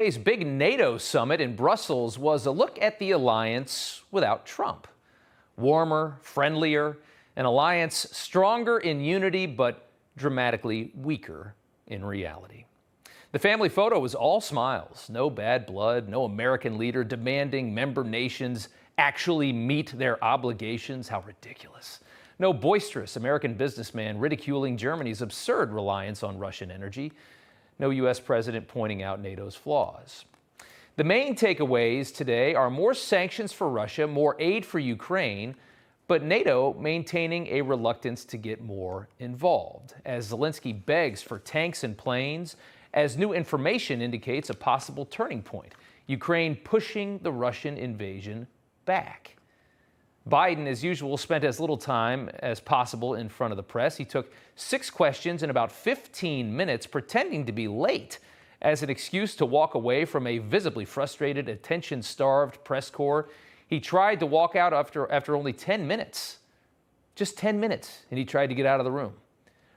Today's big NATO summit in Brussels was a look at the alliance without Trump. Warmer, friendlier, an alliance stronger in unity but dramatically weaker in reality. The family photo was all smiles, no bad blood, no American leader demanding member nations actually meet their obligations. How ridiculous. No boisterous American businessman ridiculing Germany's absurd reliance on Russian energy. No U.S. president pointing out NATO's flaws. The main takeaways today are more sanctions for Russia, more aid for Ukraine, but NATO maintaining a reluctance to get more involved, as Zelensky begs for tanks and planes, as new information indicates a possible turning point, Ukraine pushing the Russian invasion back. Biden, as usual, spent as little time as possible in front of the press. He took 6 questions in about 15 minutes, pretending to be late as an excuse to walk away from a visibly frustrated, attention-starved press corps. He tried to walk out after only 10 minutes. Just 10 minutes, and he tried to get out of the room.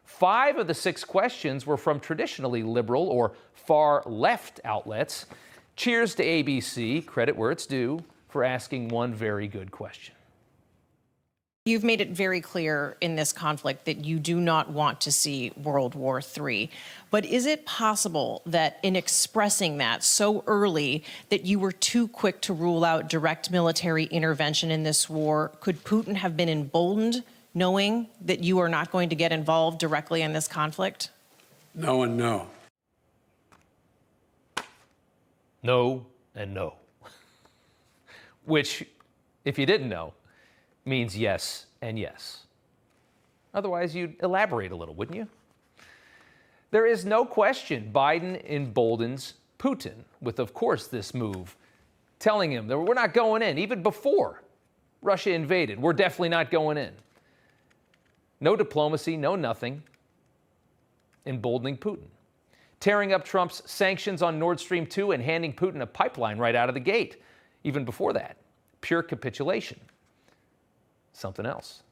5 of the 6 questions were from traditionally liberal or far-left outlets. Cheers to ABC, credit where it's due, for asking one very good question. You've made it very clear in this conflict that you do not want to see World War III. But is it possible that in expressing that so early that you were too quick to rule out direct military intervention in this war? Could Putin have been emboldened knowing that you are not going to get involved directly in this conflict? No and no. No and no. Which, if you didn't know, means yes and yes. Otherwise, you'd elaborate a little, wouldn't you? There is no question Biden emboldens Putin with, of course, this move, telling him that we're not going in, even before Russia invaded. We're definitely not going in. No diplomacy, no nothing. Emboldening Putin. Tearing up Trump's sanctions on Nord Stream 2 and handing Putin a pipeline right out of the gate. Even before that, pure capitulation. Something else.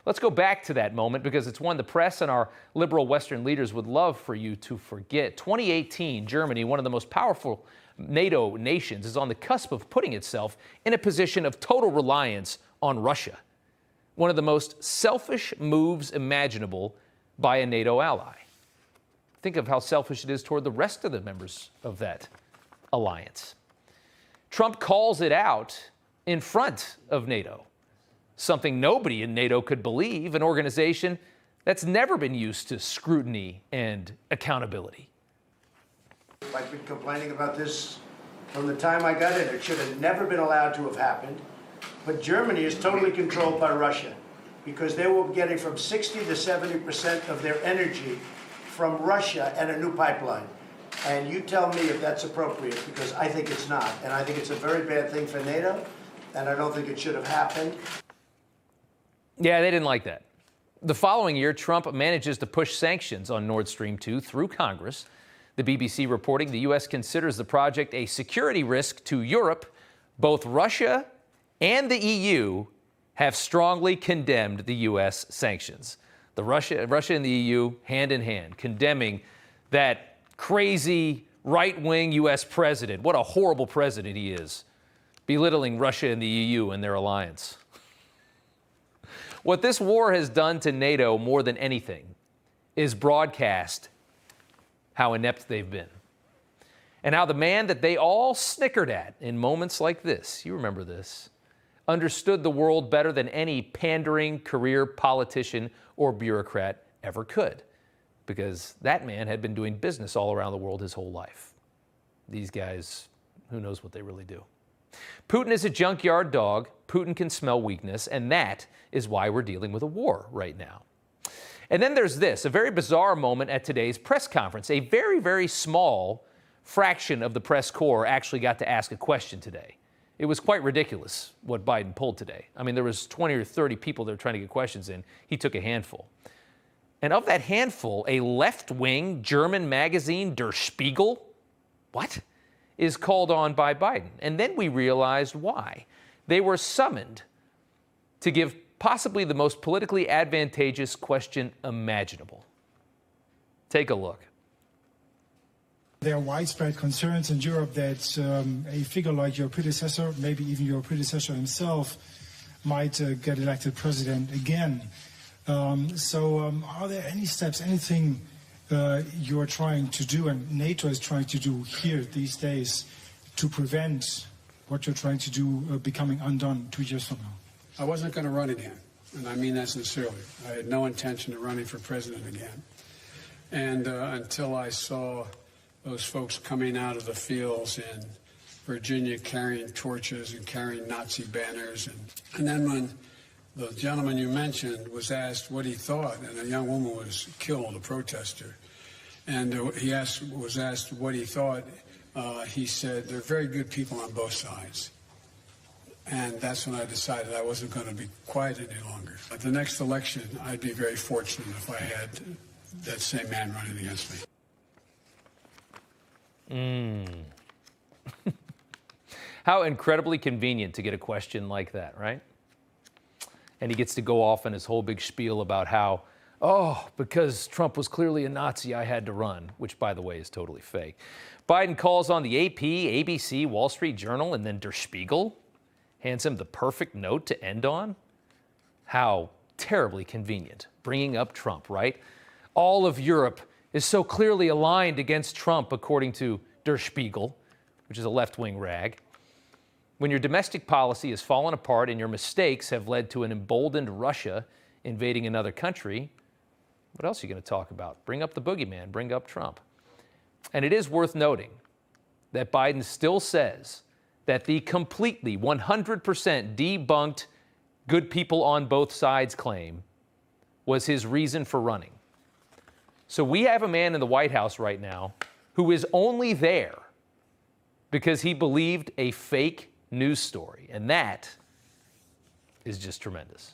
Let's go back to that moment because it's one the press and our liberal Western leaders would love for you to forget. 2018, Germany, one of the most powerful NATO nations, is on the cusp of putting itself in a position of total reliance on Russia. One of the most selfish moves imaginable by a NATO ally. Think of how selfish it is toward the rest of the members of that alliance. Trump calls it out in front of NATO. Something nobody in NATO could believe, an organization that's never been used to scrutiny and accountability. I've been complaining about this from the time I got in. It should have never been allowed to have happened. But Germany is totally controlled by Russia because they were getting from 60 to 70% of their energy from Russia and a new pipeline. And you tell me if that's appropriate, because I think it's not. And I think it's a very bad thing for NATO, and I don't think it should have happened. Yeah, they didn't like that. The following year, Trump manages to push sanctions on Nord Stream 2 through Congress. The BBC reporting the U.S. considers the project a security risk to Europe. Both Russia and the EU have strongly condemned the U.S. sanctions. Russia and the EU, hand in hand, condemning that crazy right-wing U.S. president. What a horrible president he is, belittling Russia and the EU and their alliance. What this war has done to NATO more than anything is broadcast how inept they've been. And how the man that they all snickered at in moments like this, you remember this, understood the world better than any pandering career politician or bureaucrat ever could. Because that man had been doing business all around the world his whole life. These guys, who knows what they really do. Putin is a junkyard dog. Putin can smell weakness, and that is why we're dealing with a war right now. And then there's this, a very bizarre moment at today's press conference. A very, very small fraction of the press corps actually got to ask a question today. It was quite ridiculous what Biden pulled today. I mean, there was 20 or 30 people that were trying to get questions in. He took a handful. And of that handful, a left-wing German magazine, Der Spiegel, is called on by Biden. And then we realized why. They were summoned to give possibly the most politically advantageous question imaginable. Take a look. There are widespread concerns in Europe that a figure like your predecessor, maybe even your predecessor himself, might get elected president again. Are there any steps, anything you're trying to do and NATO is trying to do here these days to prevent what you're trying to do becoming undone 2 years from now? I wasn't going to run again, and I mean that sincerely. I had no intention of running for president again. And until I saw those folks coming out of the fields in Virginia carrying torches and carrying Nazi banners. And then when the gentleman you mentioned was asked what he thought, and a young woman was killed, a protester, and he was asked what he thought, he said, "They're very good people on both sides." And that's when I decided I wasn't going to be quiet any longer. At the next election, I'd be very fortunate if I had that same man running against me. How incredibly convenient to get a question like that, right? And he gets to go off on his whole big spiel about how, because Trump was clearly a Nazi, I had to run, which, by the way, is totally fake. Biden calls on the AP, ABC, Wall Street Journal, and then Der Spiegel, hands him the perfect note to end on. How terribly convenient, bringing up Trump, right? All of Europe is so clearly aligned against Trump, according to Der Spiegel, which is a left-wing rag. When your domestic policy has fallen apart and your mistakes have led to an emboldened Russia invading another country, what else are you going to talk about? Bring up the boogeyman, bring up Trump. And it is worth noting that Biden still says that the completely 100% debunked good people on both sides claim was his reason for running. So we have a man in the White House right now who is only there because he believed a fake news story. And that is just tremendous.